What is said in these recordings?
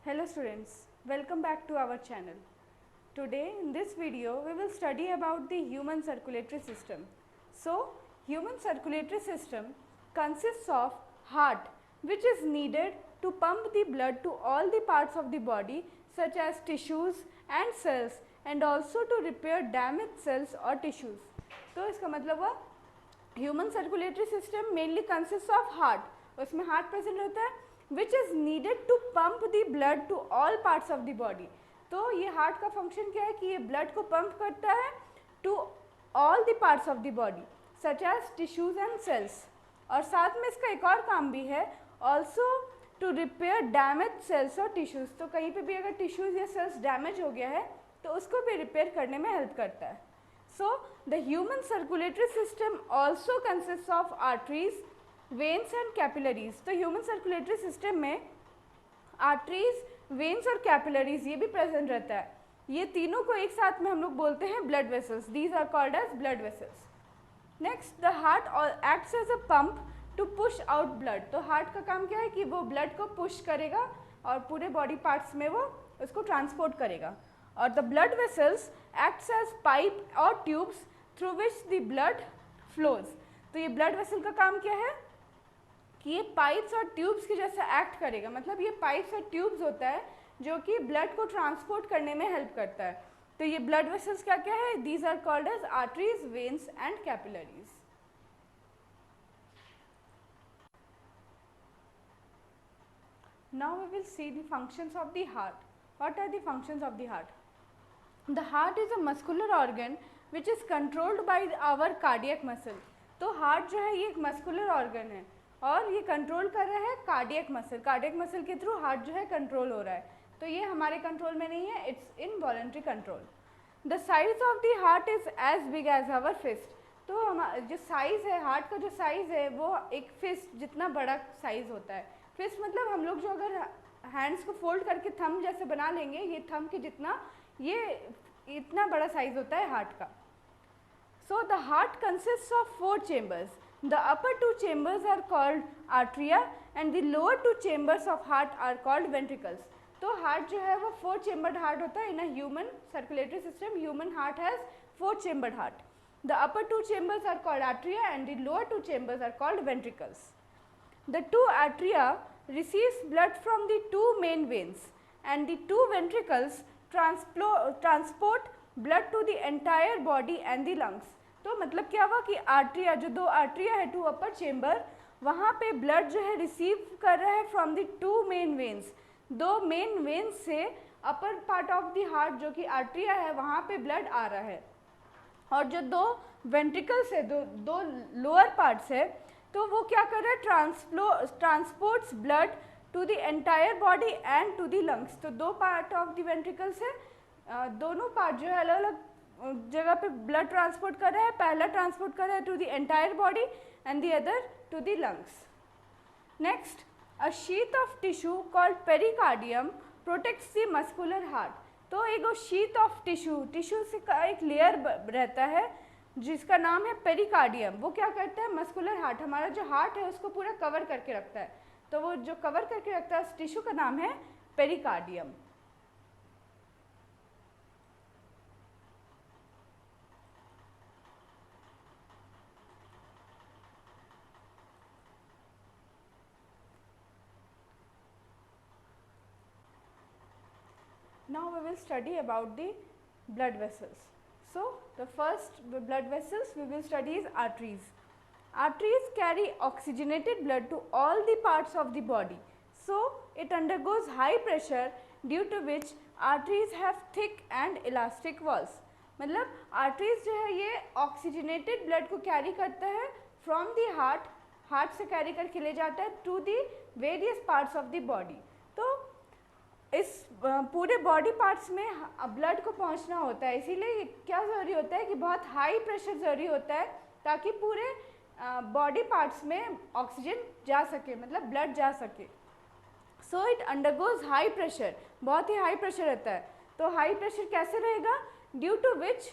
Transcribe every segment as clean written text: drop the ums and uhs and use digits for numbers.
Hello students, welcome back to our channel. Today in this video we will study about the human circulatory system. So, human circulatory system consists of heart which is needed to pump the blood to all the parts of the body such as tissues and cells and also to repair damaged cells or tissues. तो इसका मतलब हुआ human circulatory system mainly consist of heart, उसमें heart present होता है which is needed to pump the blood to all parts of the body. तो ये heart का फंक्शन क्या है कि ये ब्लड को पंप करता है to all the parts of the body such as tissues and cells. और साथ में इसका एक और काम भी है, also to repair damage cells और टिश्यूज़. तो कहीं पे भी अगर टिश्यूज़ या सेल्स डैमेज हो गया है तो उसको भी रिपेयर करने में हेल्प करता है. So, the human circulatory system also consists of arteries, veins and capillaries. तो human circulatory system में arteries, veins और capillaries ये भी present रहता है. ये तीनों को एक साथ में हम लोग बोलते हैं blood vessels. These are called as blood vessels. Next, the heart acts as a pump to push out blood. तो heart का काम क्या है कि वो blood को push करेगा और पूरे body parts में वो उसको transport करेगा. और the blood vessels acts as pipe और tubes through which the blood flows. तो ये blood vessel का काम क्या है कि ये pipes और tubes की जैसा act करेगा. मतलब ये pipes और tubes होता है जो कि blood को transport करने में help करता है. तो ये blood vessels क्या क्या है? These are called as arteries, veins and capillaries. Now we will see the functions of the heart. What are the functions of the heart? The heart is a muscular organ which is controlled by our cardiac muscle. तो heart जो है ये एक muscular organ है और ये control कर रहा है कार्डियक मसल. कार्डियक मसल के थ्रू हार्ट जो है कंट्रोल हो रहा है. तो ये हमारे कंट्रोल में नहीं है, it's involuntary control. The size of the heart is as big as our fist. तो जो साइज़ है हार्ट का, जो साइज़ है वो एक फिस्ट जितना बड़ा साइज़ होता है. फिस्ट मतलब हम लोग जो अगर हैंड्स को फोल्ड करके थंब जैसे बना लेंगे, ये थंब के जितना, ये इतना बड़ा साइज होता है हार्ट का. So the heart consist of 4 chambers. The upper 2 chambers are called atria and the lower 2 chambers of heart are called ventricles. तो हार्ट जो है वो 4 चेम्बर्ड हार्ट होता है. In a human circulatory system human heart has 4 chambered heart. The upper 2 chambers are called atria and the lower 2 chambers are called ventricles. The 2 atria receives blood from the 2 main veins and the 2 ventricles transport blood to the entire body and the lungs. तो मतलब क्या हुआ कि atria, जो 2 atria है, 2 अपर chamber, वहाँ पे blood जो है रिसीव कर रहा है from the 2 main veins. 2 main veins से upper part of the heart जो कि आर्ट्रिया है वहाँ पे ब्लड आ रहा है. और जो 2 वेंट्रिकल्स है, दो लोअर पार्ट्स है, तो वो क्या कर रहा है, transports blood to the entire body and to the lungs. तो 2 पार्ट ऑफ द वेंट्रिकल्स है, दोनों पार्ट जो है अलग अलग जगह पे ब्लड ट्रांसपोर्ट कर रहा है. पहला ट्रांसपोर्ट कर रहा है to the entire body and the other to the lungs. Next, a sheath of tissue called pericardium protects the muscular heart. तो एक शीथ ऑफ टिश्यू से का एक लेयर रहता है जिसका नाम है पेरिकार्डियम. वो क्या करता है, मस्कुलर हार्ट, हमारा जो हार्ट है उसको पूरा कवर करके रखता है. तो वो जो कवर करके रखता है उस टिश्यू का नाम है pericardium. Now we will study about the blood vessels. So the first blood vessels we will study is arteries. Arteries carry oxygenated blood to all the parts of the body. So it undergoes high pressure due to which arteries have thick and elastic walls. मतलब arteries जो है ये oxygenated blood को carry करता है from the heart, heart से carry करके ले जाता है to the various parts of the body. तो इस पूरे बॉडी पार्ट्स में ब्लड को पहुंचना होता है, इसीलिए क्या ज़रूरी होता है कि बहुत हाई प्रेशर ज़रूरी होता है ताकि पूरे बॉडी पार्ट्स में ऑक्सीजन जा सके, मतलब ब्लड जा सके. So it undergoes high pressure, बहुत ही हाई प्रेशर रहता है. तो हाई प्रेशर कैसे रहेगा, due to which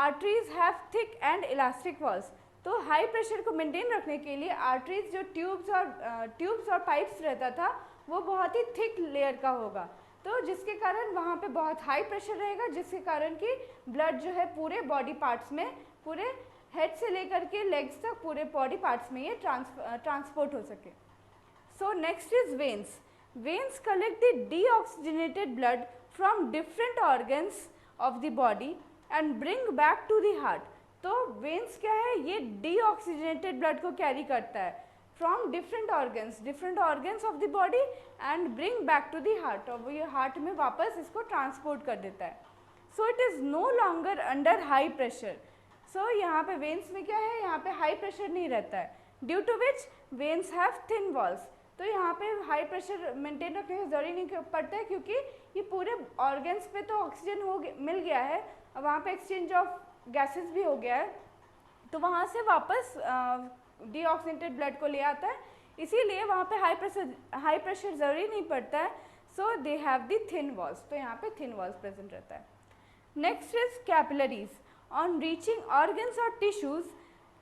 arteries have thick and elastic walls. तो हाई प्रेशर को मेंटेन रखने के लिए आर्टरीज जो ट्यूब्स और पाइप्स रहता था वो बहुत ही थिक लेयर का होगा. तो जिसके कारण वहाँ पे बहुत हाई प्रेशर रहेगा, जिसके कारण कि ब्लड जो है पूरे बॉडी पार्ट्स में, पूरे हेड से लेकर के लेग्स तक पूरे बॉडी पार्ट्स में ये ट्रांसपोर्ट हो सके। So next is veins. Veins collect the deoxygenated blood from different organs of the body and bring back to the heart. तो वेन्स क्या है, ये डीऑक्सीजनेटेड ब्लड को कैरी करता है from different organs of the body and bring back to the heart, और वो ये हार्ट में वापस इसको ट्रांसपोर्ट कर देता है। So it is no longer under high pressure. So यहाँ पे वेन्स में क्या है, यहाँ पे हाई प्रेशर नहीं रहता है, due to which veins have thin walls. तो यहाँ पे हाई प्रेशर मेंटेन रखने की जरूरी नहीं पड़ता है, क्योंकि ये पूरे ऑर्गन्स पे तो ऑक्सीजन मिल गया है, और वहाँ पे एक्सचेंज ऑफ गैसेस भी हो गया है, तो वहाँ से वापस डीऑक्सीजनेटेड ब्लड को ले आता है, इसीलिए वहाँ पे हाई प्रेशर ज़रूरी नहीं पड़ता है। So they have the thin walls, तो यहाँ पे थिन वॉल्स प्रेजेंट रहता है। Next is capillaries. On reaching organs और tissues,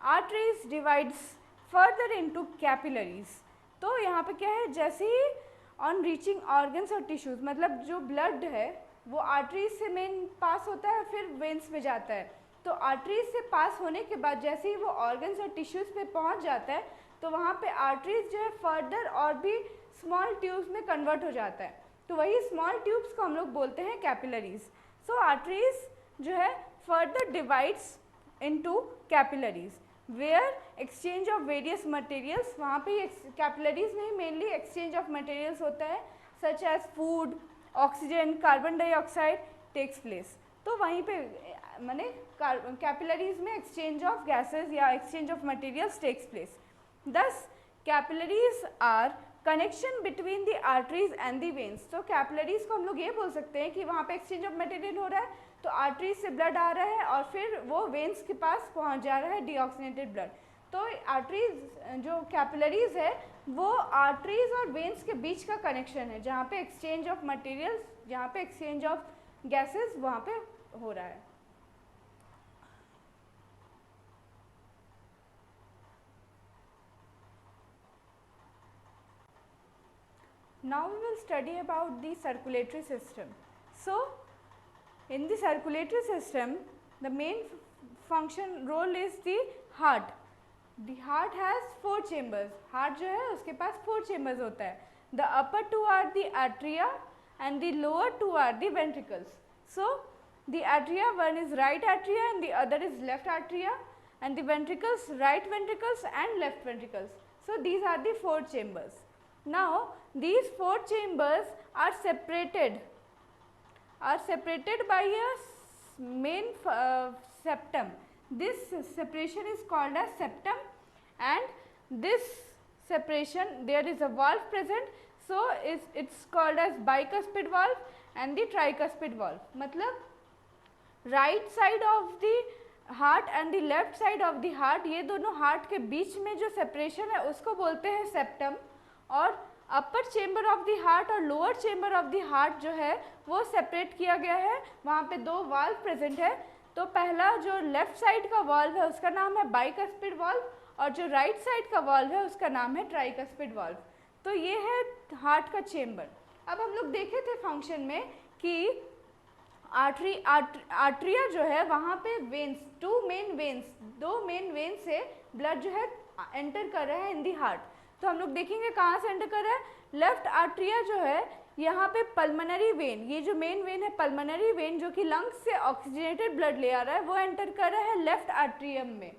arteries divides further into capillaries. तो यहाँ पे क्या है, जैसे ही ऑन रीचिंग ऑर्गन्स और टिश्यूज, मतलब जो ब्लड है वो आर्टरीज से मेन पास होता है, फिर वेन्स में जाता है। तो आर्टरीज से पास होने के बाद जैसे ही वो ऑर्गन्स और टिश्यूज पे पहुंच जाता है, तो वहाँ पे आर्टरीज जो है फर्दर और भी स्मॉल ट्यूब्स में कन्वर्ट हो जाता है, तो वही स्मॉल ट्यूब्स को हम लोग बोलते हैं कैपिलरीज। सो आर्टरीज जो है further divides into capillaries where exchange of various materials. वहाँ पे कैपिलरीज में ही मेनली एक्सचेंज ऑफ मटेरियल्स होता है, such as food, oxygen, carbon dioxide takes place. तो वहीं पे माने कैपिलरीज में एक्सचेंज ऑफ गैसेस या exchange of materials takes place. These capillaries are connection between the arteries and the veins. तो capillaries को हम लोग ये बोल सकते हैं कि वहाँ पे एक्सचेंज ऑफ मटेरियल हो रहा है, तो आर्टरीज से ब्लड आ रहा है और फिर वो वेन्स के पास पहुँच जा रहा है डीऑक्सीजनेटेड ब्लड। तो आर्टरीज जो कैपिलरीज है वो आर्टरीज और वेन्स के बीच का कनेक्शन है, जहाँ पे एक्सचेंज ऑफ मटेरियल्स, जहाँ पे एक्सचेंज ऑफ गैसेस वहाँ पे हो रहा है। Now we will study about the circulatory system. So in the circulatory system, the main function role is the heart. The heart has 4 chambers. Heart जो है उसके पास 4 chambers होता है. The upper 2 are the atria and the lower 2 are the ventricles. So the atria, one is right atria and the other is left atria, and the ventricles, right ventricles and left ventricles. So these are the 4 chambers. Now these 4 chambers are separated by a main septum. This separation is called as septum, and this separation there is a valve present, so it's called as bicuspid valve and the tricuspid valve. मतलब right side of the heart and the left side of the heart, ये दोनों heart के बीच में जो separation है उसको बोलते हैं सेप्टम, और अपर चेम्बर ऑफ द हार्ट और lower chamber of the heart जो है वो सेपरेट किया गया है, वहाँ पे 2 वाल्व प्रेजेंट है। तो पहला जो लेफ्ट साइड का वाल्व है उसका नाम है बाइकस्पिड वाल्व, और जो राइट साइड का वाल्व है उसका नाम है ट्राइकस्पिड वाल्व। तो ये है हार्ट का चेम्बर। अब हम लोग देखे थे फंक्शन में कि आर्ट्रिया जो है वहाँ पे वेन्स, 2 मेन वेन्स से ब्लड जो है एंटर कर रहा है इन दी हार्ट। तो हम लोग देखेंगे कहाँ से एंटर कर रहा है। लेफ्ट आर्ट्रिया जो है यहाँ पे पल्मोनरी वेन, ये जो मेन वेन है पल्मोनरी वेन जो कि लंग्स से ऑक्सीजनेटेड ब्लड ले आ रहा है, वो एंटर कर रहा है लेफ्ट आर्ट्रियम में,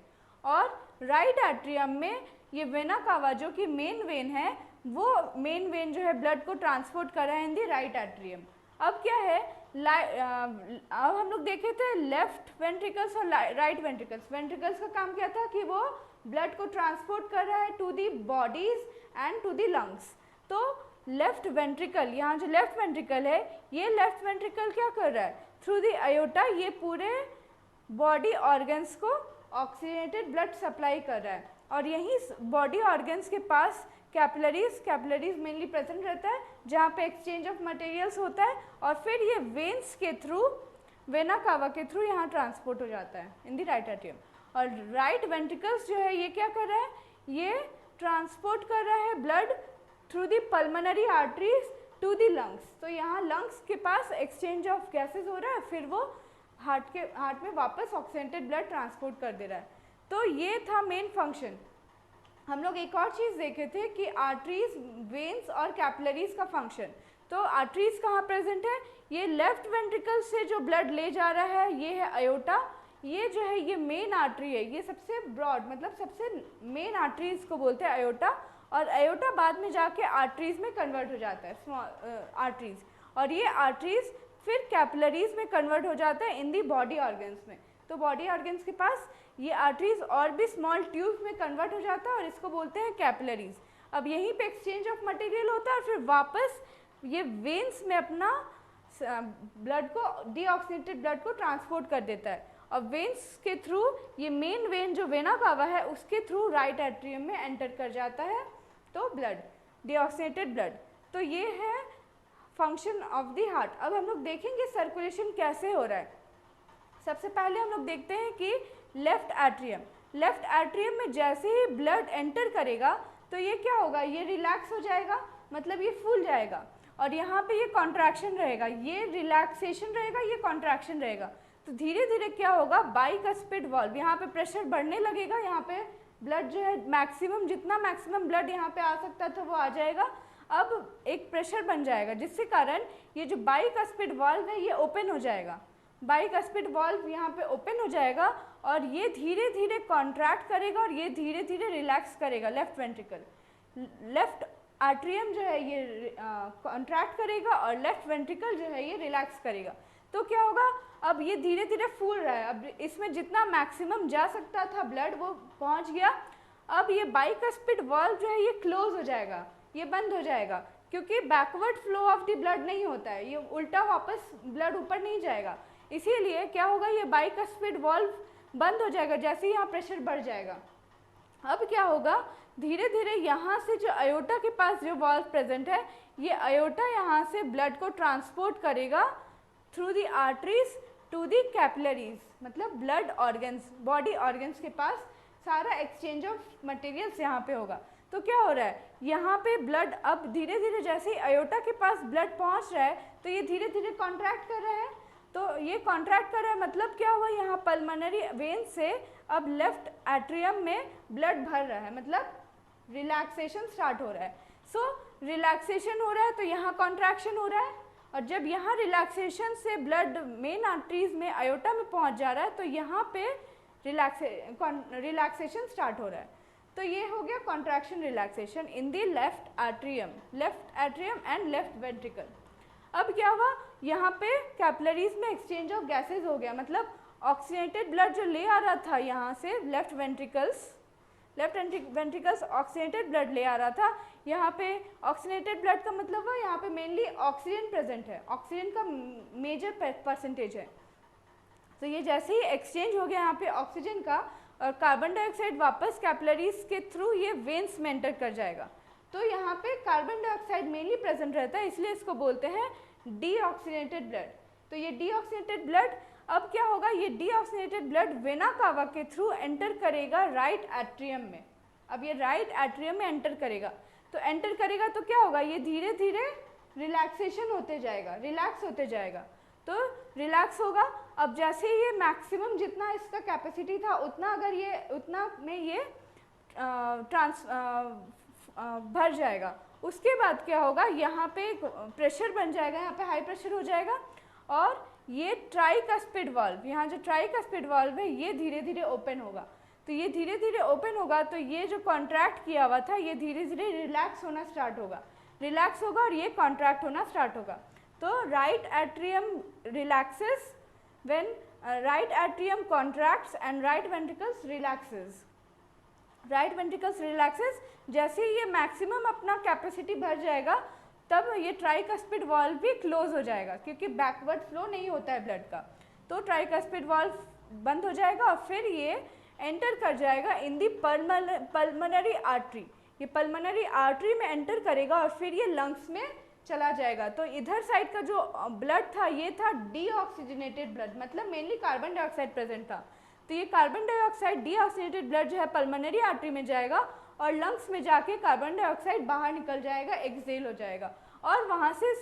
और राइट आर्ट्रियम में ये वेना कावा जो कि मेन वेन है, वो मेन वेन जो है ब्लड को ट्रांसपोर्ट कर रहा है इन दी राइट आर्ट्रियम। अब क्या है, अब हम लोग देखे थे लेफ्ट वेंट्रिकल्स और राइट वेंट्रिकल्स। वेंट्रिकल्स का काम क्या था कि वो ब्लड को ट्रांसपोर्ट कर रहा है to the bodies and to the lungs. तो लेफ्ट वेंट्रिकल, यहाँ जो लेफ्ट वेंट्रिकल है, ये लेफ्ट वेंट्रिकल क्या कर रहा है, थ्रू दी अयोटा ये पूरे बॉडी ऑर्गन्स को ऑक्सीजनेटेड ब्लड सप्लाई कर रहा है, और यहीं बॉडी ऑर्गन्स के पास कैपिलरीज मेनली प्रेजेंट रहता है, जहाँ पे एक्सचेंज ऑफ मटेरियल्स होता है, और फिर ये वेन्स के थ्रू, वेना कावा के थ्रू यहाँ ट्रांसपोर्ट हो जाता है इन दी राइट आर्ट्रियम। और राइट वेंट्रिकल्स जो है ये क्या कर रहा है, ये ट्रांसपोर्ट कर रहा है blood through the pulmonary arteries to the lungs. तो यहाँ लंग्स के पास एक्सचेंज ऑफ गैसेस हो रहा है, फिर वो हार्ट में वापस ऑक्सीजनेटेड ब्लड ट्रांसपोर्ट कर दे रहा है। तो ये था मेन फंक्शन। हम लोग एक और चीज़ देखे थे कि आर्टरीज, वेन्स और कैपिलरीज का फंक्शन। तो आर्टरीज कहाँ प्रेजेंट है, ये लेफ्ट वेंट्रिकल से जो ब्लड ले जा रहा है ये है अयोटा, ये जो है ये मेन आर्टरी है, ये सबसे ब्रॉड मतलब सबसे मेन आर्टरी इसको बोलते हैं अयोटा, और अयोटा बाद में जाके आर्टरीज में कन्वर्ट हो जाता है, स्मॉल आर्टरीज, और ये आर्टरीज फिर कैपिलरीज में कन्वर्ट हो जाता है इन दी बॉडी ऑर्गन्स में। तो बॉडी ऑर्गन्स के पास ये आर्टरीज और भी स्मॉल ट्यूब्स में कन्वर्ट हो जाता है और इसको बोलते हैं कैपिलरीज। अब यहीं पे एक्सचेंज ऑफ मटेरियल होता है और फिर वापस ये वेन्स में अपना ब्लड को, डीऑक्सीनेटेड ब्लड को ट्रांसपोर्ट कर देता है, और वेन्स के थ्रू ये मेन वेन जो वेना कावा है उसके थ्रू राइट एट्रियम में एंटर कर जाता है तो ब्लड, डीऑक्सीनेटेड ब्लड। तो ये है फंक्शन ऑफ द हार्ट। अब हम लोग देखेंगे सर्कुलेशन कैसे हो रहा है। सबसे पहले हम लोग देखते हैं कि लेफ्ट एट्रियम, लेफ्ट एट्रियम में जैसे ही ब्लड एंटर करेगा तो ये क्या होगा, ये रिलैक्स हो जाएगा, मतलब ये फूल जाएगा, और यहाँ पे ये कॉन्ट्रैक्शन रहेगा, ये रिलैक्सेशन रहेगा, ये कॉन्ट्रैक्शन रहेगा। तो धीरे धीरे क्या होगा, बाइकस्पिड वाल्व, यहाँ पे प्रेशर बढ़ने लगेगा, यहाँ पे ब्लड जो है मैक्सिमम, जितना मैक्सिमम ब्लड यहाँ पे आ सकता था वो आ जाएगा। अब एक प्रेशर बन जाएगा जिसके कारण ये जो बाइकस्पिड वाल्व है ये ओपन हो जाएगा, बाइकस्पिड वाल्व यहाँ पे ओपन हो जाएगा और ये धीरे धीरे कॉन्ट्रैक्ट करेगा और ये धीरे धीरे रिलैक्स करेगा लेफ्ट वेंट्रिकल। लेफ्ट आर्ट्रियम जो है ये कॉन्ट्रैक्ट करेगा और लेफ्ट वेंट्रिकल जो है ये रिलैक्स करेगा। तो क्या होगा, अब ये धीरे धीरे फूल रहा है, अब इसमें जितना मैक्सिमम जा सकता था ब्लड वो पहुंच गया। अब ये बाइकस्पिड वाल्व जो है ये क्लोज हो जाएगा, ये बंद हो जाएगा, क्योंकि backward flow of the blood नहीं होता है, ये उल्टा वापस ब्लड ऊपर नहीं जाएगा, इसीलिए क्या होगा, ये बाइकस्पिड वाल्व बंद हो जाएगा जैसे ही यहाँ प्रेशर बढ़ जाएगा। अब क्या होगा, धीरे धीरे यहाँ से जो अयोटा के पास जो वाल्व प्रेजेंट है, ये अयोटा यहाँ से ब्लड को ट्रांसपोर्ट करेगा through the arteries to the capillaries, मतलब ब्लड ऑर्गन्स, बॉडी ऑर्गन्स के पास सारा एक्सचेंज ऑफ मटेरियल्स यहाँ पे होगा। तो क्या हो रहा है, यहाँ पे ब्लड अब धीरे धीरे जैसे ही अयोटा के पास ब्लड पहुँच रहा है तो ये धीरे धीरे कॉन्ट्रैक्ट कर रहा है। तो ये कॉन्ट्रैक्ट कर रहा है मतलब क्या हुआ, यहाँ पल्मोनरी वेन से अब लेफ्ट एट्रियम में ब्लड भर रहा है, मतलब रिलैक्सेशन स्टार्ट हो रहा है। सो रिलैक्सेशन हो रहा है तो यहाँ कॉन्ट्रैक्शन हो रहा है, और जब यहाँ रिलैक्सेशन से ब्लड मेन आर्टरीज में अयोटा में पहुँच जा रहा है तो यहाँ पे रिलैक्सेशन स्टार्ट हो रहा है। तो ये हो गया contraction relaxation in the left atrium and left ventricle. अब क्या हुआ, यहाँ पे कैपिलरीज में एक्सचेंज ऑफ गैसेज हो गया, मतलब ऑक्सीजनेटेड ब्लड जो ले आ रहा था यहाँ से लेफ्ट वेंट्रिकल्स ऑक्सीजनेटेड ब्लड ले आ रहा था, यहाँ पे ऑक्सीजनेटेड ब्लड का मतलब हुआ यहाँ पे मेनली ऑक्सीजन प्रेजेंट है, ऑक्सीजन का मेजर परसेंटेज है। तो ये जैसे ही एक्सचेंज हो गया यहाँ पे ऑक्सीजन का, और कार्बन डाइऑक्साइड वापस कैपिलरीज के थ्रू ये वेन्स में एंटर कर जाएगा। तो यहाँ पे कार्बन डाइऑक्साइड मेनली प्रेजेंट रहता है, इसलिए इसको बोलते हैं डीऑक्सीनेटेड ब्लड। तो ये डीऑक्सीनेटेड ब्लड, अब क्या होगा, ये डीऑक्सीनेटेड ब्लड वेना कावा के थ्रू एंटर करेगा राइट एट्रियम में। अब ये राइट एट्रियम में एंटर करेगा, तो एंटर करेगा तो क्या होगा, ये धीरे धीरे रिलैक्सेशन होते जाएगा, रिलैक्स होते जाएगा। तो रिलैक्स होगा, अब जैसे ये मैक्सिमम जितना इसका कैपेसिटी था उतना अगर ये उतना में ये भर जाएगा। उसके बाद क्या होगा, यहाँ पे प्रेशर बन जाएगा, यहाँ पे हाई प्रेशर हो जाएगा, और ये ट्राइकस्पिड वाल्व, यहाँ जो ट्राइकस्पिड वाल्व है ये धीरे धीरे ओपन होगा। तो ये धीरे धीरे ओपन होगा तो ये जो कॉन्ट्रैक्ट किया हुआ था ये धीरे धीरे रिलैक्स होना स्टार्ट होगा, रिलैक्स होगा और ये कॉन्ट्रैक्ट होना स्टार्ट होगा। तो right atrium relaxes when right atrium contracts and right ventricles relaxes. Right ventricles relaxes, जैसे ही ये मैक्सिमम अपना कैपेसिटी भर जाएगा तब ये ट्राइकस्पिड वाल्व भी क्लोज हो जाएगा, क्योंकि बैकवर्ड फ्लो नहीं होता है ब्लड का। तो ट्राइकस्पिड वाल्व बंद हो जाएगा और फिर ये एंटर कर जाएगा इन दी पल्मोनरी आर्टरी, ये पल्मोनरी आर्टरी में एंटर करेगा और फिर ये लंग्स में चला जाएगा। तो इधर साइड का जो ब्लड था ये था डीऑक्सीजनेटेड ब्लड, मतलब मेनली कार्बन डाइऑक्साइड प्रेजेंट था। तो ये कार्बन डाइऑक्साइड डीऑक्सीजनेटेड ब्लड जो है पल्मोनरी आर्टरी में जाएगा और लंग्स में जाके कार्बन डाइऑक्साइड बाहर निकल जाएगा, एक्सहेल हो जाएगा, और वहाँ से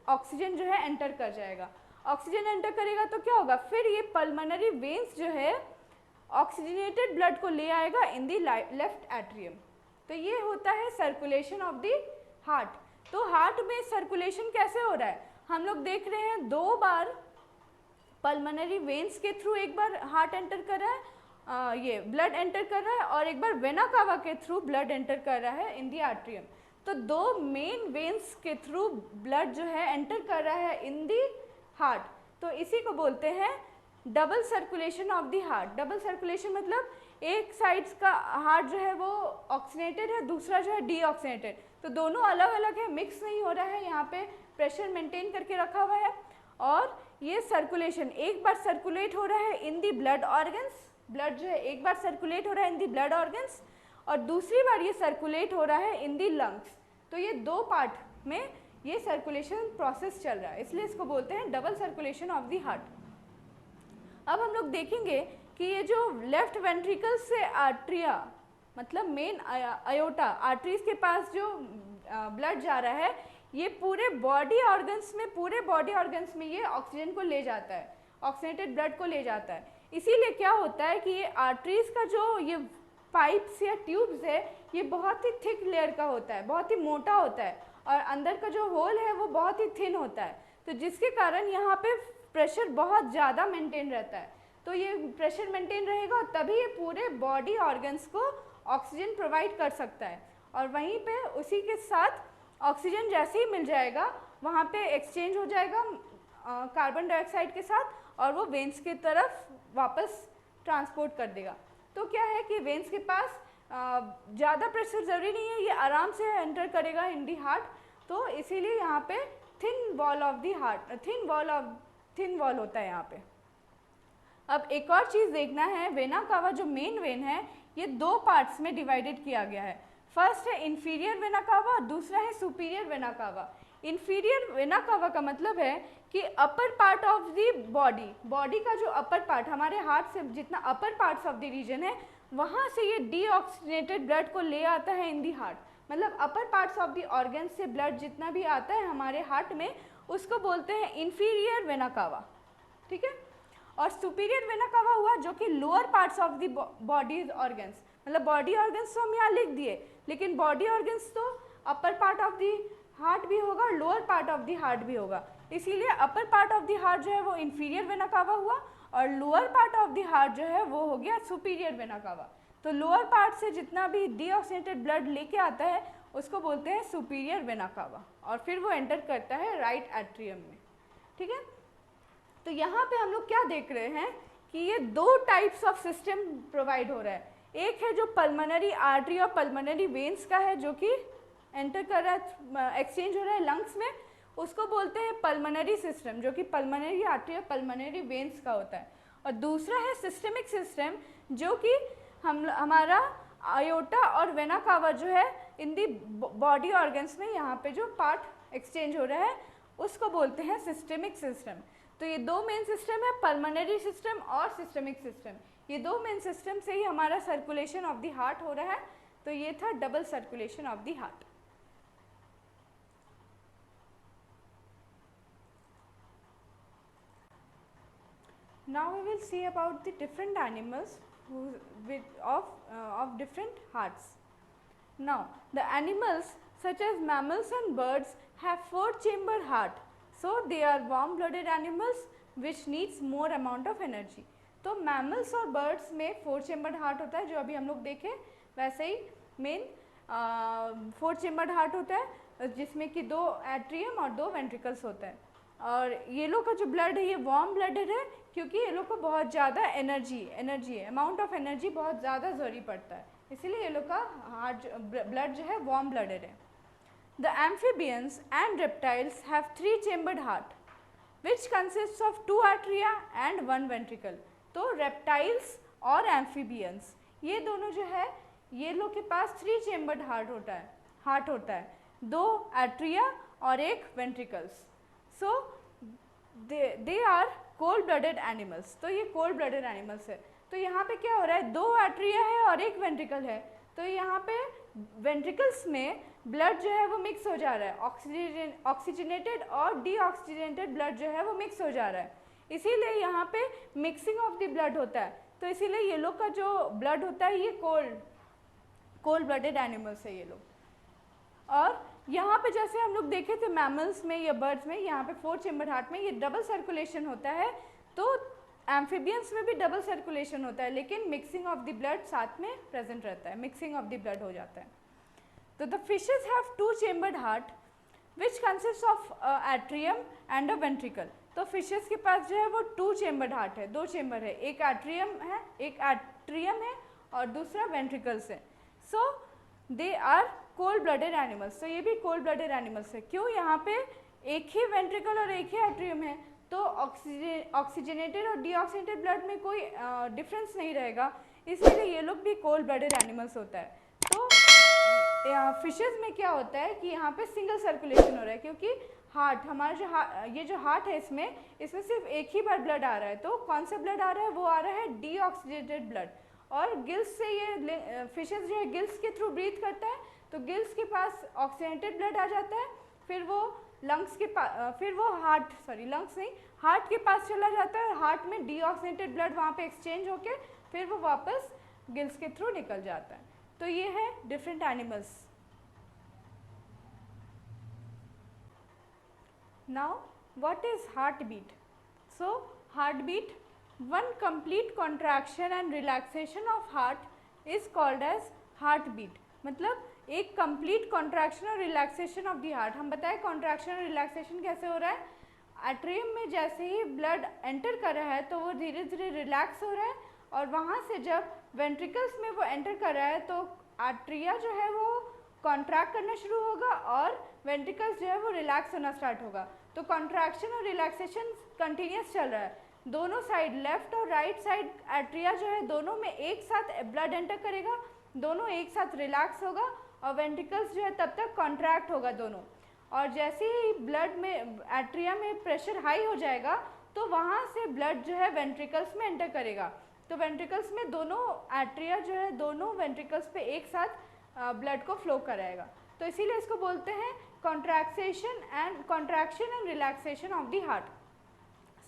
ऑक्सीजन जो है एंटर कर जाएगा। ऑक्सीजन एंटर करेगा तो क्या होगा, फिर ये पल्मोनरी वेन्स जो है ऑक्सीजनेटेड ब्लड को ले आएगा इन दी लेफ्ट एट्रियम। तो ये होता है सर्कुलेशन ऑफ दी हार्ट। तो हार्ट में सर्कुलेशन कैसे हो रहा है, हम लोग देख रहे हैं 2 बार पल्मोनरी वेन्स के थ्रू एक बार हार्ट एंटर कर रहा है, ये ब्लड एंटर कर रहा है, और एक बार वेना कावा के थ्रू ब्लड एंटर कर रहा है इन दी आर्ट्रियम। तो 2 मेन वेन्स के थ्रू ब्लड जो है एंटर कर रहा है इन दी हार्ट। तो इसी को बोलते हैं double circulation of the heart. Double circulation मतलब एक साइड्स का हार्ट जो है वो ऑक्सीनेटेड है, दूसरा जो है डीऑक्सीनेटेड, तो दोनों अलग अलग है, मिक्स नहीं हो रहा है, यहाँ पे प्रेशर मेंटेन करके रखा हुआ है। और ये सर्कुलेशन एक बार सर्कुलेट हो रहा है इन दी ब्लड ऑर्गन्स, ब्लड जो है एक बार सर्कुलेट हो रहा है इन दी ब्लड ऑर्गन्स, और दूसरी बार ये सर्कुलेट हो रहा है इन दी लंग्स। तो ये 2 पार्ट में ये सर्कुलेशन प्रोसेस चल रहा है, इसलिए इसको बोलते हैं double circulation of the heart. अब हम लोग देखेंगे कि ये जो लेफ्ट वेंट्रिकल से आर्ट्रिया मतलब मेन आयोटा आर्टरीज के पास जो ब्लड जा रहा है, ये पूरे बॉडी ऑर्गन्स में ये ऑक्सीजन को ले जाता है, ऑक्सीनेटेड ब्लड को ले जाता है। इसीलिए क्या होता है कि ये आर्टरीज का जो ये पाइप्स या ट्यूब्स है, ये बहुत ही थिक लेयर का होता है, बहुत ही मोटा होता है, और अंदर का जो होल है वो बहुत ही थिन होता है। तो जिसके कारण यहाँ पे प्रेशर बहुत ज़्यादा मेंटेन रहता है। तो ये प्रेशर मेंटेन रहेगा तभी ये पूरे बॉडी ऑर्गन्स को ऑक्सीजन प्रोवाइड कर सकता है। और वहीं पे उसी के साथ ऑक्सीजन जैसे ही मिल जाएगा, वहाँ पे एक्सचेंज हो जाएगा कार्बन डाइऑक्साइड के साथ, और वो वेन्स की तरफ वापस ट्रांसपोर्ट कर देगा। तो क्या है कि वेन्स के पास ज़्यादा प्रेशर ज़रूरी नहीं है, ये आराम से एंटर करेगा इन दी हार्ट। तो इसीलिए यहाँ पे thin wall of the heart, thin wall होता है यहाँ पे। अब एक और चीज़ देखना है, वेना कावा जो मेन वेन है ये 2 पार्ट्स में डिवाइडेड किया गया है। फर्स्ट है इंफीरियर वेना कावा, दूसरा है superior vena cava. Inferior vena cava का मतलब है कि अपर पार्ट ऑफ दी बॉडी का जो अपर पार्ट, हमारे हार्ट से जितना अपर पार्ट्स ऑफ द रीजन है, वहाँ से ये डीऑक्सीनेटेड ब्लड को ले आता है इन दी हार्ट। मतलब अपर पार्ट्स ऑफ द ऑर्गन से ब्लड जितना भी आता है हमारे हार्ट में, उसको बोलते हैं इंफीरियर वेना कावा, ठीक है। और सुपीरियर वेना कावा हुआ जो कि lower parts of the body organs, मतलब बॉडी ऑर्गन्स तो हम यहाँ लिख दिए, लेकिन बॉडी ऑर्गन्स तो अपर पार्ट ऑफ द हार्ट भी होगा, lower part of the heart भी होगा। इसीलिए अपर पार्ट ऑफ द हार्ट जो है वो इंफीरियर वेना कावा हुआ, और lower part of the heart जो है वो हो गया सुपीरियर वेना कावा। तो लोअर पार्ट से जितना भी डीऑक्सीनेटेड ब्लड लेके आता है उसको बोलते हैं सुपीरियर वेना कावा, और फिर वो एंटर करता है राइट एट्रियम में, ठीक है। तो यहाँ पे हम लोग क्या देख रहे हैं कि ये 2 टाइप्स ऑफ सिस्टम प्रोवाइड हो रहा है। एक है जो पल्मोनरी आर्टरी और पल्मोनरी वेन्स का है, जो कि एंटर कर रहा है, एक्सचेंज हो रहा है लंग्स में, उसको बोलते हैं पल्मोनरी सिस्टम, जो कि पल्मोनरी आर्टरी और पल्मोनरी वेन्स का होता है। और दूसरा है सिस्टमिक सिस्टम, जो कि हमारा आयोटा और वेना कावा जो है इन दी बॉडी ऑर्गन्स में यहाँ पे जो पार्ट एक्सचेंज हो रहा है उसको बोलते हैं सिस्टमिक सिस्टम। तो ये 2 मेन सिस्टम है, पल्मोनरी सिस्टम और सिस्टमिक सिस्टम। ये 2 मेन सिस्टम से ही हमारा सर्कुलेशन ऑफ द हार्ट हो रहा है। तो ये था double circulation of the heart. Now we will see about the different animals of different hearts. Now the animals such as mammals and birds have 4-chamber heart, so they are warm-blooded animals which needs more amount of energy. तो mammals और birds में 4-chambered heart होता है, जो अभी हम लोग देखे वैसे ही मेन 4-chambered heart होता है, जिसमें कि 2 एट्रियम और 2 वेंट्रिकल्स होता है। और ये लोग का जो ब्लड है ये वार्म ब्लडेड है, क्योंकि ये लोग को बहुत ज़्यादा एनर्जी अमाउंट ऑफ एनर्जी बहुत ज़्यादा ज़रूरी पड़ता है, इसीलिए ये लोग का हार्ट ब्लड जो है वार्म ब्लडेड है। The amphibians and reptiles have 3-chambered heart which consist of 2 atria and 1 ventricle. तो रेप्टाइल्स और एम्फीबियंस ये दोनों जो है ये लोग के पास 3-chambered हार्ट होता है, 2 आर्टरिया और 1 ventricles. So they are cold blooded animals. तो ये कोल्ड ब्लडेड एनिमल्स है। तो यहाँ पे क्या हो रहा है, 2 आर्टरिया है और 1 वेंट्रिकल है। तो यहाँ पे वेंट्रिकल्स में ब्लड जो है वो मिक्स हो जा रहा है, ऑक्सीजनेटेड और डीऑक्सीजनेटेड ब्लड जो है वो मिक्स हो जा रहा है, इसीलिए यहाँ पे मिक्सिंग ऑफ द ब्लड होता है। तो इसीलिए ये लोग का जो ब्लड होता है ये कोल्ड ब्लडेड एनिमल्स है ये लोग। और यहाँ पे जैसे हम लोग देखे थे मैमल्स में या बर्ड्स में, यहाँ पे 4 चेम्बर हार्ट में ये डबल सर्कुलेशन होता है, तो एम्फीबियंस में भी डबल सर्कुलेशन होता है, लेकिन मिक्सिंग ऑफ द ब्लड साथ में प्रेजेंट रहता है, मिक्सिंग ऑफ द ब्लड हो जाता है। तो the fishes have 2 chambered heart which consist of atrium and a ventricle. तो फिशेज के पास जो है वो 2 चेम्बर्ड हार्ट है, 2 चेम्बर है, एक एट्रियम है और दूसरा वेंट्रिकल्स है। So they are cold blooded animals. तो ये भी कोल्ड ब्लडेड एनिमल्स है। क्यों? यहाँ पे एक ही वेंट्रिकल और एक ही एट्रियम है, तो ऑक्सीजनेटेड और डीऑक्सीजनेटेड ब्लड में कोई डिफरेंस नहीं रहेगा, इसलिए ये लोग भी कोल्ड ब्लडेड एनिमल्स होता है। तो फिशेज में क्या होता है कि यहाँ पे सिंगल सर्कुलेशन हो रहा है, क्योंकि हार्ट हमारा ये जो हार्ट है इसमें सिर्फ एक ही बार ब्लड आ रहा है। तो कौन सा ब्लड आ रहा है? वो आ रहा है डीऑक्सीजनेटेड ब्लड। और गिल्स से ये फिशेज जो है गिल्स के थ्रू ब्रीथ करता है, तो गिल्स के पास ऑक्सीजनेटेड ब्लड आ जाता है, फिर वो लंग्स के पास, फिर वो हार्ट के पास चला जाता है, हार्ट में डीऑक्सीजनेटेड ब्लड वहाँ पे एक्सचेंज होके फिर वो वापस गिल्स के थ्रू निकल जाता है। तो ये है different animals. Now what is heart beat? So heart beat, one complete contraction and relaxation of heart is called as heart beat. मतलब एक कंप्लीट कॉन्ट्रैक्शन और रिलैक्सेशन ऑफ द हार्ट। हम बताएं कॉन्ट्रैक्शन और रिलैक्सेशन कैसे हो रहा है। एट्रियम में जैसे ही ब्लड एंटर कर रहा है तो वो धीरे धीरे रिलैक्स हो रहा है, और वहाँ से जब वेंट्रिकल्स में वो एंटर कर रहा है तो आर्ट्रिया जो है वो कॉन्ट्रैक्ट करना शुरू होगा और वेंट्रिकल्स जो है वो रिलैक्स होना स्टार्ट होगा। तो कॉन्ट्रैक्शन और रिलैक्सेशन कंटिन्यूस चल रहा है। दोनों साइड, लेफ्ट और राइट साइड आर्ट्रिया जो है दोनों में एक साथ ब्लड एंटर करेगा, दोनों एक साथ रिलैक्स होगा, और वेंट्रिकल्स जो है तब तक कॉन्ट्रैक्ट होगा दोनों। और जैसे ही ब्लड में आर्ट्रिया में प्रेशर हाई हो जाएगा तो वहाँ से ब्लड जो है वेंट्रिकल्स में एंटर करेगा। तो वेंट्रिकल्स में दोनों आर्ट्रिया जो है दोनों वेंट्रिकल्स पे एक साथ ब्लड को फ्लो कराएगा। तो इसीलिए इसको बोलते हैं contraction and relaxation of the heart.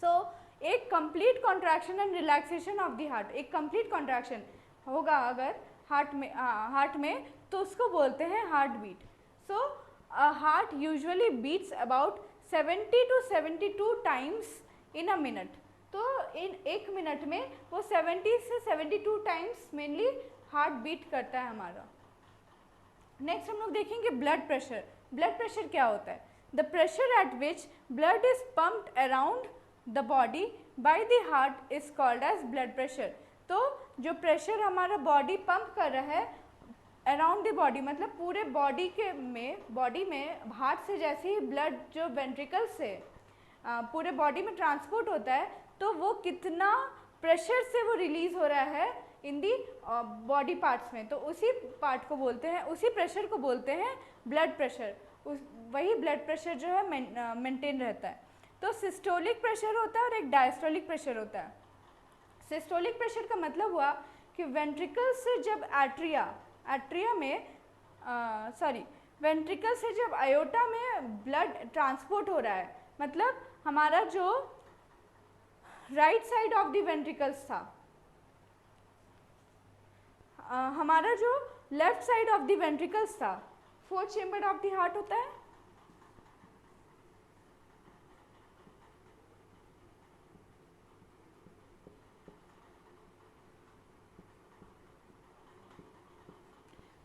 So एक complete contraction and relaxation of the heart, एक कंप्लीट कॉन्ट्रैक्शन होगा अगर हार्ट में तो उसको बोलते हैं heart beat. So a heart usually beats about 70 to 72 times in a minute। तो इन एक मिनट में वो 70 से 72 टाइम्स मेनली हार्ट बीट करता है हमारा। नेक्स्ट हम लोग देखेंगे ब्लड प्रेशर। ब्लड प्रेशर क्या होता है? The pressure at which blood is pumped around the body by the heart is called as blood pressure. तो जो प्रेशर हमारा बॉडी पंप कर रहा है अराउंड द बॉडी, मतलब पूरे बॉडी में हार्ट से जैसे ही ब्लड जो वेंट्रिकल से पूरे बॉडी में ट्रांसपोर्ट होता है तो वो कितना प्रेशर से वो रिलीज हो रहा है इन दी बॉडी पार्ट्स में, तो उसी पार्ट को बोलते हैं, उसी प्रेशर को बोलते हैं ब्लड प्रेशर। वही ब्लड प्रेशर जो है मेंटेन रहता है। तो सिस्टोलिक प्रेशर होता है और एक डायस्टोलिक प्रेशर होता है। सिस्टोलिक प्रेशर का मतलब हुआ कि वेंट्रिकल से जब वेंट्रिकल से जब आयोटा में ब्लड ट्रांसपोर्ट हो रहा है, मतलब हमारा जो right side of the ventricles था, हमारा जो left side of the ventricles था, 4 चेम्बर ऑफ द हार्ट होता है।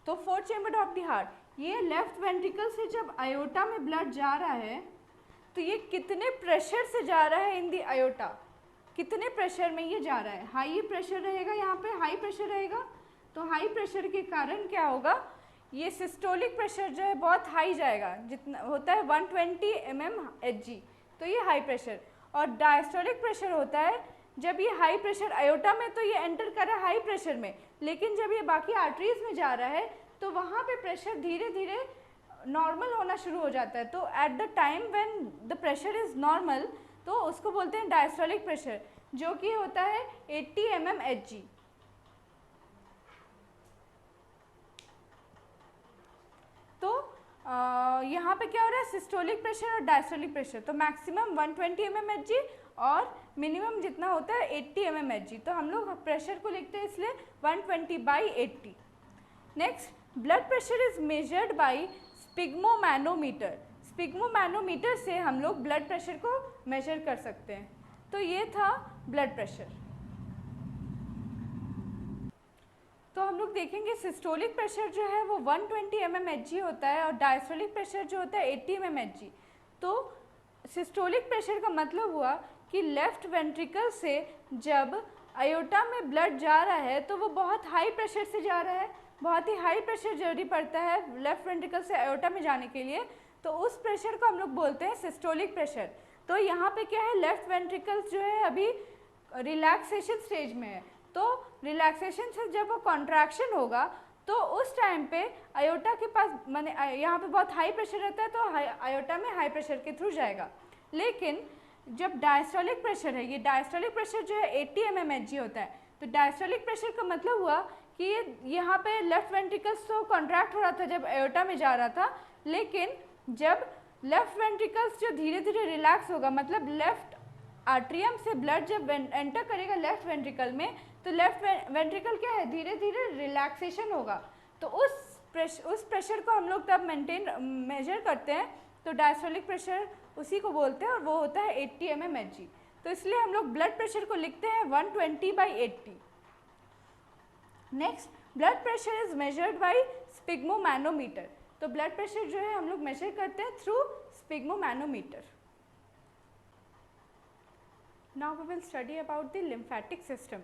तो 4 चेम्बर ऑफ द हार्ट, ये लेफ्ट वेंट्रिकल से जब आयोटा में ब्लड जा रहा है तो ये कितने प्रेशर से जा रहा है इन दी आयोटा, कितने प्रेशर में ये जा रहा है। हाई प्रेशर रहेगा, यहाँ पे हाई प्रेशर रहेगा, तो हाई प्रेशर के कारण क्या होगा, ये सिस्टोलिक प्रेशर जो है बहुत हाई जाएगा, जितना होता है 120 mmHg, तो ये हाई प्रेशर। और डायस्टोलिक प्रेशर होता है जब ये हाई प्रेशर आयोटा में तो ये एंटर कर रहा है हाई प्रेशर में, लेकिन जब ये बाकी आर्टरीज में जा रहा है तो वहाँ पे प्रेशर धीरे धीरे नॉर्मल होना शुरू हो जाता है। तो at the time when the pressure is normal तो उसको बोलते हैं डायस्टोलिक प्रेशर, जो कि होता है 80 mmHg। तो यहाँ पे क्या हो रहा है, सिस्टोलिक प्रेशर और डायस्टोलिक प्रेशर। तो मैक्सिमम 120 mmHg और मिनिमम जितना होता है 80 mmHg। तो हम लोग प्रेशर को लिखते हैं इसलिए 120/80। Next, blood pressure is measured by sphygmomanometer. Sphygmomanometer से हम लोग ब्लड प्रेशर को मेजर कर सकते हैं। तो ये था ब्लड प्रेशर। तो हम लोग देखेंगे सिस्टोलिक प्रेशर जो है वो 120 mmHg होता है और डायस्टोलिक प्रेशर जो होता है 80 mmHg। तो सिस्टोलिक प्रेशर का मतलब हुआ कि लेफ्ट वेंट्रिकल से जब अयोटा में ब्लड जा रहा है तो वो बहुत हाई प्रेशर से जा रहा है, बहुत ही हाई प्रेशर जरूरी पड़ता है लेफ्ट वेंट्रिकल से अयोटा में जाने के लिए। तो उस प्रेशर को हम लोग बोलते हैं सिस्टोलिक प्रेशर। तो यहाँ पे क्या है, लेफ्ट वेंट्रिकल जो है अभी रिलैक्सेशन स्टेज में है। तो रिलैक्सेशन से जब वो कॉन्ट्रैक्शन होगा तो उस टाइम पे अयोटा के पास माने यहाँ पे बहुत हाई प्रेशर रहता है तो अयोटा में हाई प्रेशर के थ्रू जाएगा। लेकिन जब डायस्टोलिक प्रेशर है, ये डायस्टोलिक प्रेशर जो है 80 mmHg होता है। तो डायस्टोलिक प्रेशर का मतलब हुआ कि ये यहाँ पे लेफ्ट वेंट्रिकल्स तो कॉन्ट्रैक्ट हो रहा था जब अयोटा में जा रहा था, लेकिन जब लेफ्ट वेंट्रिकल्स जो धीरे धीरे रिलैक्स होगा, मतलब लेफ्ट आर्ट्रियम से ब्लड जब एंटर करेगा लेफ्ट वेंट्रिकल में, तो लेफ्ट वेंट्रिकल क्या है, धीरे धीरे रिलैक्सेशन होगा। तो उस प्रेशर को हम लोग तब मेजर करते हैं। तो डायस्टोलिक प्रेशर उसी को बोलते हैं और वो होता है 80 mmHg। तो इसलिए हम लोग ब्लड प्रेशर को लिखते हैं 120/80। Next, blood pressure is measured by sphygmomanometer. तो ब्लड प्रेशर जो है हम लोग मेजर करते हैं through स्पिग्मोमैनोमीटर। Now we will study about the lymphatic system.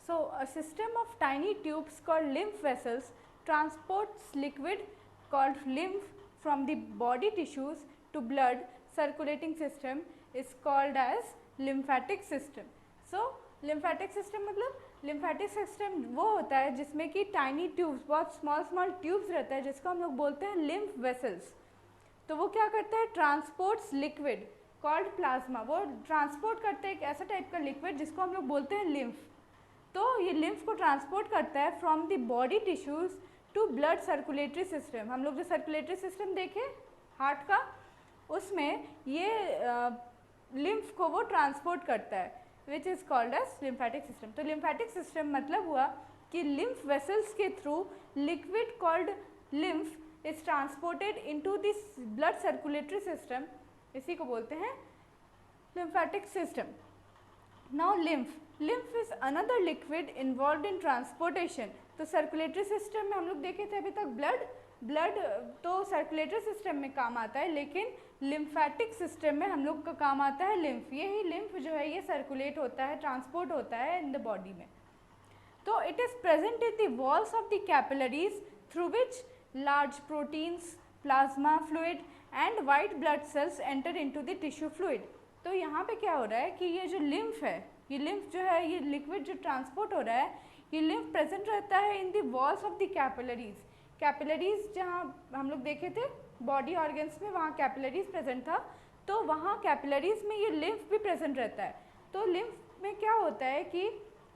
So a system of tiny tubes called lymph vessels transports liquid called lymph from the body tissues to blood circulating system is called as lymphatic system. So lymphatic system मतलब lymphatic system वो होता है जिसमें कि tiny tubes, बहुत small tubes रहता है जिसको हम लोग बोलते हैं lymph vessels। तो वो क्या करता है, ट्रांसपोर्ट्स लिक्विड कॉल्ड प्लाज्मा। वो ट्रांसपोर्ट करते हैं एक ऐसा टाइप का लिक्विड जिसको हम लोग बोलते हैं लिम्फ। तो ये लिम्फ को ट्रांसपोर्ट करता है from the body tissues to blood circulatory system. हम लोग जो सर्कुलेटरी सिस्टम देखे हार्ट का, उसमें ये लिम्फ को वो ट्रांसपोर्ट करता है, which is called as lymphatic system. तो लिम्फेटिक सिस्टम मतलब हुआ कि लिम्फ वेसल्स के through liquid called lymph is transported into this blood circulatory system, इसी को बोलते हैं lymphatic system. Now lymph is another liquid involved in transportation. तो circulatory system में हम लोग देखे थे अभी तक ब्लड तो circulatory system में काम आता है, लेकिन lymphatic system में हम लोग का काम आता है lymph। यही lymph जो है ये circulate होता है, transport होता है in the body में। तो it is present in the walls of the capillaries through which large proteins, plasma fluid and white blood cells enter into the tissue fluid। तो यहाँ पे क्या हो रहा है कि ये जो लिम्फ है, ये लिम्फ जो है, ये लिक्विड जो ट्रांसपोर्ट हो रहा है, ये लिम्फ प्रेजेंट रहता है in the walls of the capillaries. Capillaries जहाँ हम लोग देखे थे बॉडी ऑर्गन्स में, वहाँ कैपिलरीज प्रेजेंट था। तो वहाँ कैपिलरीज में ये लिम्फ भी प्रेजेंट रहता है। तो लिम्फ में क्या होता है कि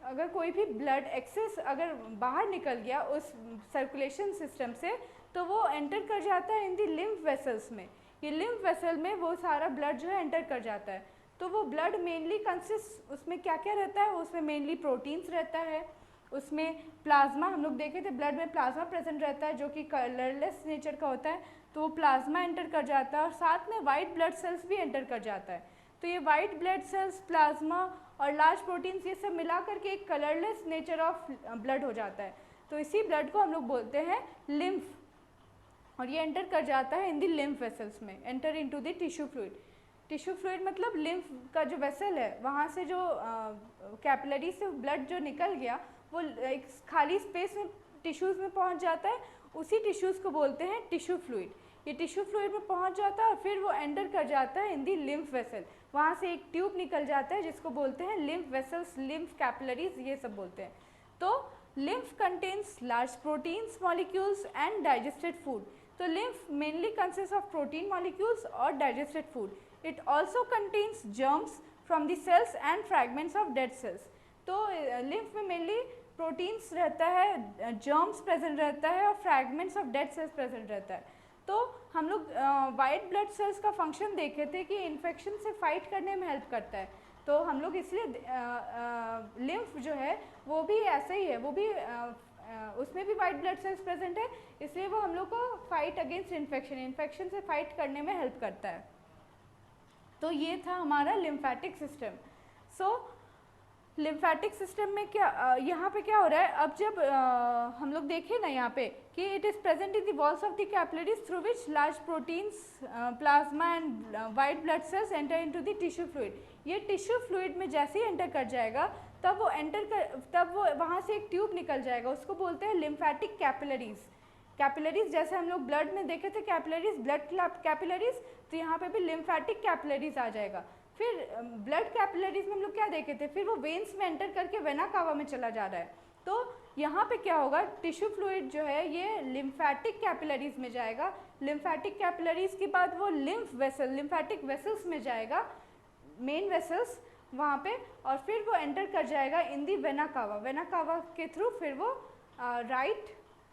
अगर कोई भी ब्लड एक्सेस अगर बाहर निकल गया उस सर्कुलेशन सिस्टम से, तो वो एंटर कर जाता है इन दी लिम्फ वेसल्स में। ये लिम्फ वेसल में वो सारा ब्लड जो है एंटर कर जाता है। तो वो ब्लड मेनली कंसिस्ट, उसमें क्या क्या रहता है, उसमें मेनली प्रोटीन्स रहता है, उसमें प्लाज्मा, हम लोग देखे थे ब्लड में प्लाज्मा प्रेजेंट रहता है जो कि कलरलेस नेचर का होता है। तो वो प्लाज्मा एंटर कर जाता है और साथ में वाइट ब्लड सेल्स भी एंटर कर जाता है। तो ये वाइट ब्लड सेल्स, प्लाज्मा और लार्ज प्रोटीन्स, ये सब मिला करके एक कलरलेस नेचर ऑफ ब्लड हो जाता है। तो इसी ब्लड को हम लोग बोलते हैं लिम्फ, और ये एंटर कर जाता है इन दी लिम्फ वेसल्स में, enter into the tissue fluid. Tissue fluid मतलब लिम्फ का जो वेसल है, वहाँ से जो कैपिलरी से ब्लड जो निकल गया वो एक खाली स्पेस में टिश्यूज़ में पहुँच जाता है, उसी टिश्यूज़ को बोलते हैं टिश्यू फ्लूइड। ये टिश्यू फ्लूइड में पहुँच जाता है और फिर वो एंटर कर जाता है इन दी लिम्फ वेसल। वहाँ से एक ट्यूब निकल जाता है जिसको बोलते हैं लिम्फ वेसल्स, लिम्फ कैपिलरीज, ये सब बोलते हैं। तो lymph contains large proteins molecules and digested food. तो lymph mainly consist of protein molecules और digested food. It also contains germs from the cells and fragments of dead cells. तो lymph में mainly proteins रहता है, germs present रहता है और fragments of dead cells present रहता है। तो हम लोग वाइट ब्लड सेल्स का फंक्शन देखे थे कि इन्फेक्शन से फाइट करने में हेल्प करता है, तो हम लोग इसलिए लिम्फ जो है वो भी ऐसा ही है, वो भी उसमें भी वाइट ब्लड सेल्स प्रेजेंट है, इसलिए वो हम लोग को फाइट अगेंस्ट इन्फेक्शन से फाइट करने में हेल्प करता है। तो ये था हमारा लिम्फेटिक सिस्टम। सो लिम्फेटिक सिस्टम में क्या यहाँ पे क्या हो रहा है, अब जब हम लोग देखें ना यहाँ पे कि it is present in the walls of the capillaries through which large proteins, plasma and white blood sales enter into the tissue fluid. ये टिश्यू फ्लूइड में जैसे ही एंटर कर जाएगा तब वो वहाँ से एक ट्यूब निकल जाएगा, उसको बोलते हैं लिम्फेटिक कैपिलरीज। कैपिलरीज जैसे हम लोग ब्लड में देखे थे कैपिलरीज, ब्लड कैपिलरीज, तो यहाँ पे भी लिम्फेटिक कैपिलरीज आ जाएगा। फिर ब्लड कैपिलरीज में हम लोग क्या देखे थे, फिर वो वेन्स में एंटर करके वेना कावा में चला जा रहा है। तो यहाँ पे क्या होगा, टिश्यू फ्लूइड जो है ये लिम्फेटिक कैपिलरीज में जाएगा, लिम्फेटिक कैपिलरीज के बाद वो लिम्फेटिक वेसल्स में जाएगा, मेन वेसल्स वहाँ पे, और फिर वो एंटर कर जाएगा इन दी वेना कावा के थ्रू फिर वो राइट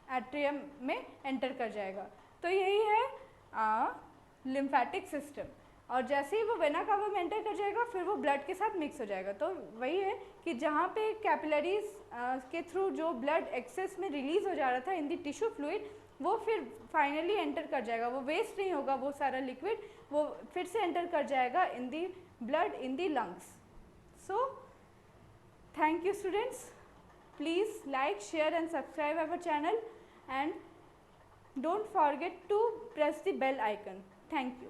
एट्रियम में एंटर कर जाएगा। तो यही है लिम्फेटिक सिस्टम, और जैसे ही वो वेना कावा में एंटर कर जाएगा फिर वो ब्लड के साथ मिक्स हो जाएगा। तो वही है कि जहाँ पे कैपिलरीज के थ्रू जो ब्लड एक्सेस में रिलीज हो जा रहा था इन दी टिश्यू फ्लूइड, वो फिर फाइनली एंटर कर जाएगा, वो वेस्ट नहीं होगा, वो सारा लिक्विड वो फिर से एंटर कर जाएगा in the blood in the lungs. So, thank you students. Please like, share and subscribe our channel, and don't forget to press the bell icon. Thank you.